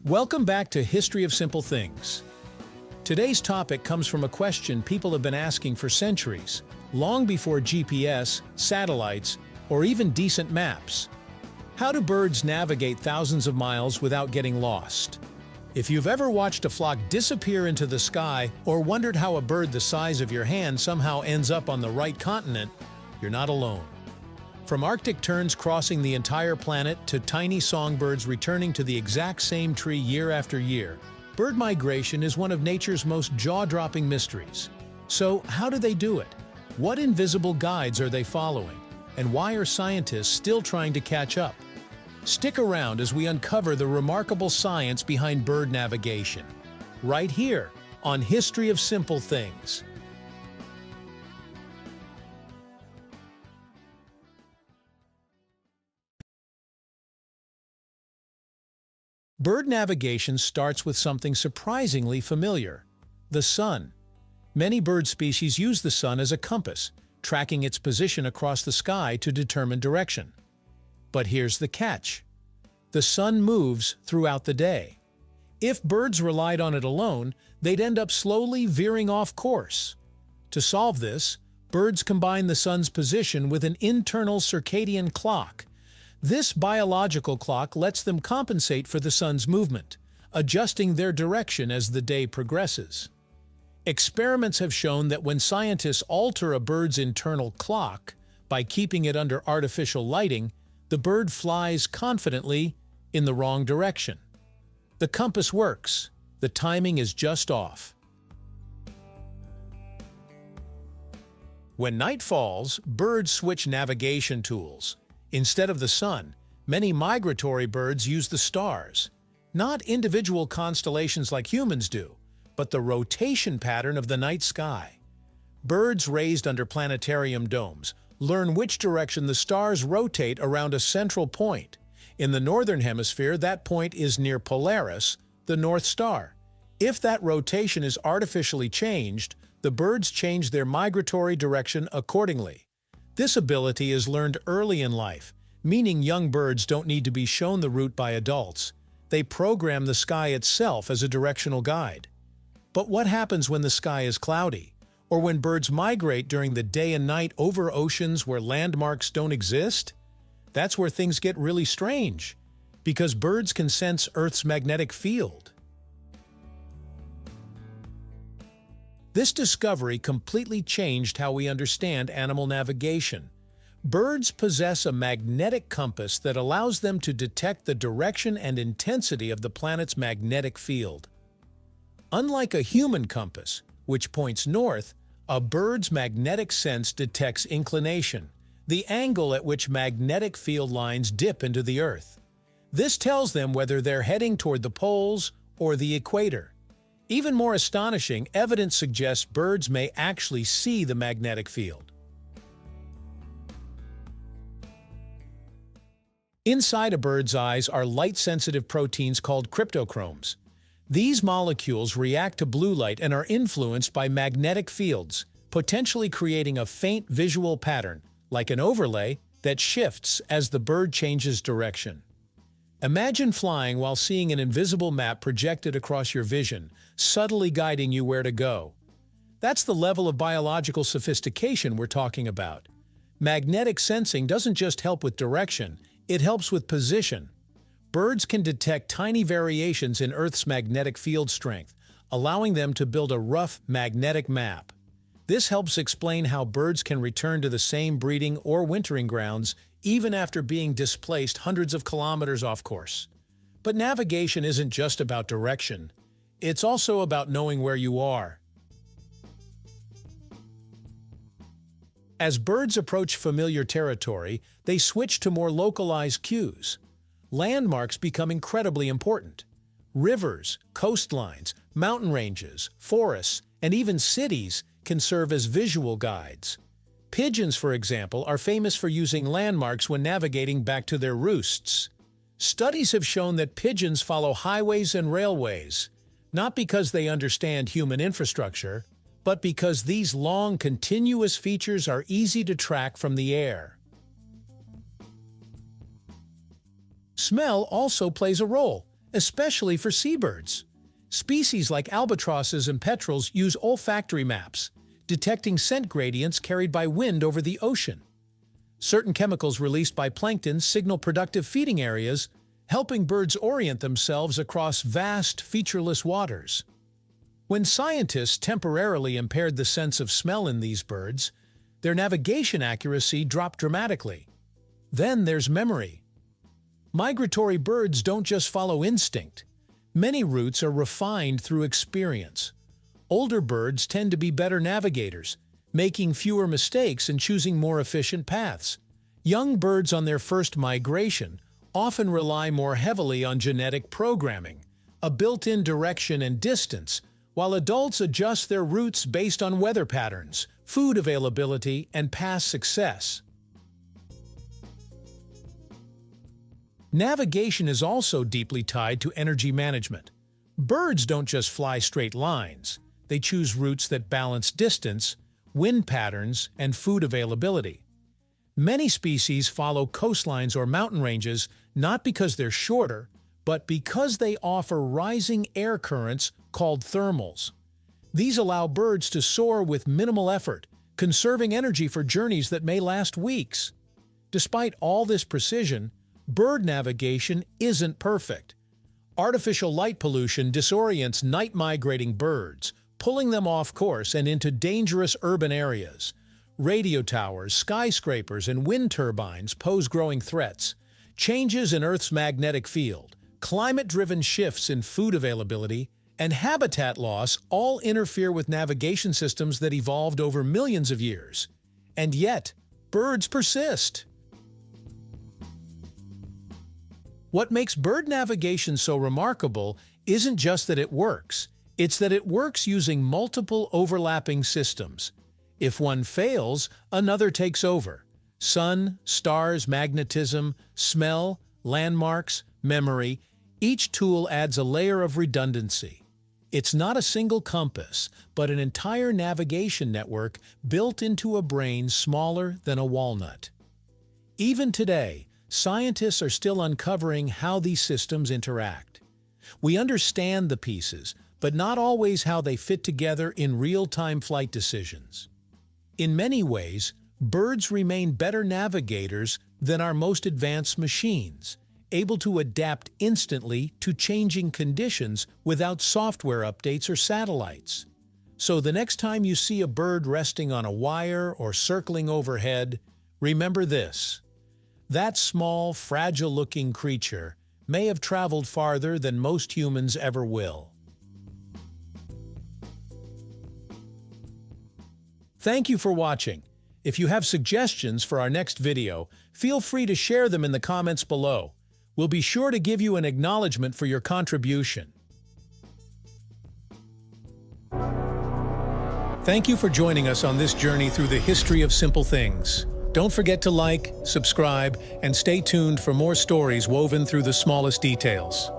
Welcome back to History of Simple Things. Today's topic comes from a question people have been asking for centuries, long before GPS, satellites, or even decent maps. How do birds navigate thousands of miles without getting lost? If you've ever watched a flock disappear into the sky or wondered how a bird the size of your hand somehow ends up on the right continent, you're not alone. From Arctic terns crossing the entire planet to tiny songbirds returning to the exact same tree year after year, bird migration is one of nature's most jaw-dropping mysteries. So, how do they do it? What invisible guides are they following? And why are scientists still trying to catch up? Stick around as we uncover the remarkable science behind bird navigation, right here on History of Simple Things. Bird navigation starts with something surprisingly familiar: the sun. Many bird species use the sun as a compass, tracking its position across the sky to determine direction. But here's the catch: the sun moves throughout the day. If birds relied on it alone, they'd end up slowly veering off course. To solve this, birds combine the sun's position with an internal circadian clock. This biological clock lets them compensate for the sun's movement, adjusting their direction as the day progresses. Experiments have shown that when scientists alter a bird's internal clock by keeping it under artificial lighting, the bird flies confidently in the wrong direction. The compass works, the timing is just off. When night falls, birds switch navigation tools. Instead of the sun, many migratory birds use the stars. Not individual constellations like humans do, but the rotation pattern of the night sky. Birds raised under planetarium domes learn which direction the stars rotate around a central point. In the northern hemisphere, that point is near Polaris, the North Star. If that rotation is artificially changed, the birds change their migratory direction accordingly. This ability is learned early in life, meaning young birds don't need to be shown the route by adults. They program the sky itself as a directional guide. But what happens when the sky is cloudy, or when birds migrate during the day and night over oceans where landmarks don't exist? That's where things get really strange, because birds can sense Earth's magnetic field. This discovery completely changed how we understand animal navigation. Birds possess a magnetic compass that allows them to detect the direction and intensity of the planet's magnetic field. Unlike a human compass, which points north, a bird's magnetic sense detects inclination, the angle at which magnetic field lines dip into the Earth. This tells them whether they're heading toward the poles or the equator. Even more astonishing, evidence suggests birds may actually see the magnetic field. Inside a bird's eyes are light-sensitive proteins called cryptochromes. These molecules react to blue light and are influenced by magnetic fields, potentially creating a faint visual pattern, like an overlay, that shifts as the bird changes direction. Imagine flying while seeing an invisible map projected across your vision, subtly guiding you where to go. That's the level of biological sophistication we're talking about. Magnetic sensing doesn't just help with direction, it helps with position. Birds can detect tiny variations in Earth's magnetic field strength, allowing them to build a rough magnetic map. This helps explain how birds can return to the same breeding or wintering grounds even after being displaced hundreds of kilometers off course. But navigation isn't just about direction. It's also about knowing where you are. As birds approach familiar territory, they switch to more localized cues. Landmarks become incredibly important. Rivers, coastlines, mountain ranges, forests, and even cities can serve as visual guides. Pigeons, for example, are famous for using landmarks when navigating back to their roosts. Studies have shown that pigeons follow highways and railways, not because they understand human infrastructure, but because these long, continuous features are easy to track from the air. Smell also plays a role. especially for seabirds. Species like albatrosses and petrels use olfactory maps, detecting scent gradients carried by wind over the ocean. Certain chemicals released by plankton signal productive feeding areas, helping birds orient themselves across vast, featureless waters. When scientists temporarily impaired the sense of smell in these birds, their navigation accuracy dropped dramatically. Then there's memory. Migratory birds don't just follow instinct. Many routes are refined through experience. Older birds tend to be better navigators, making fewer mistakes and choosing more efficient paths. Young birds on their first migration often rely more heavily on genetic programming, a built-in direction and distance, while adults adjust their routes based on weather patterns, food availability, and past success. Navigation is also deeply tied to energy management. Birds don't just fly straight lines. They choose routes that balance distance, wind patterns, and food availability. Many species follow coastlines or mountain ranges not because they're shorter, but because they offer rising air currents called thermals. These allow birds to soar with minimal effort, conserving energy for journeys that may last weeks. Despite all this precision, bird navigation isn't perfect. Artificial light pollution disorients night-migrating birds, pulling them off course and into dangerous urban areas. Radio towers, skyscrapers, and wind turbines pose growing threats. Changes in Earth's magnetic field, climate-driven shifts in food availability, and habitat loss all interfere with navigation systems that evolved over millions of years. And yet, birds persist. What makes bird navigation so remarkable isn't just that it works, it's that it works using multiple overlapping systems. If one fails, another takes over. Sun, stars, magnetism, smell, landmarks, memory, each tool adds a layer of redundancy. It's not a single compass, but an entire navigation network built into a brain smaller than a walnut. Even today, scientists are still uncovering how these systems interact. We understand the pieces, but not always how they fit together in real-time flight decisions. In many ways, birds remain better navigators than our most advanced machines, able to adapt instantly to changing conditions without software updates or satellites. So the next time you see a bird resting on a wire or circling overhead, remember this. That small, fragile-looking creature may have traveled farther than most humans ever will. Thank you for watching. If you have suggestions for our next video, feel free to share them in the comments below. We'll be sure to give you an acknowledgement for your contribution. Thank you for joining us on this journey through the history of simple things. Don't forget to like, subscribe, and stay tuned for more stories woven through the smallest details.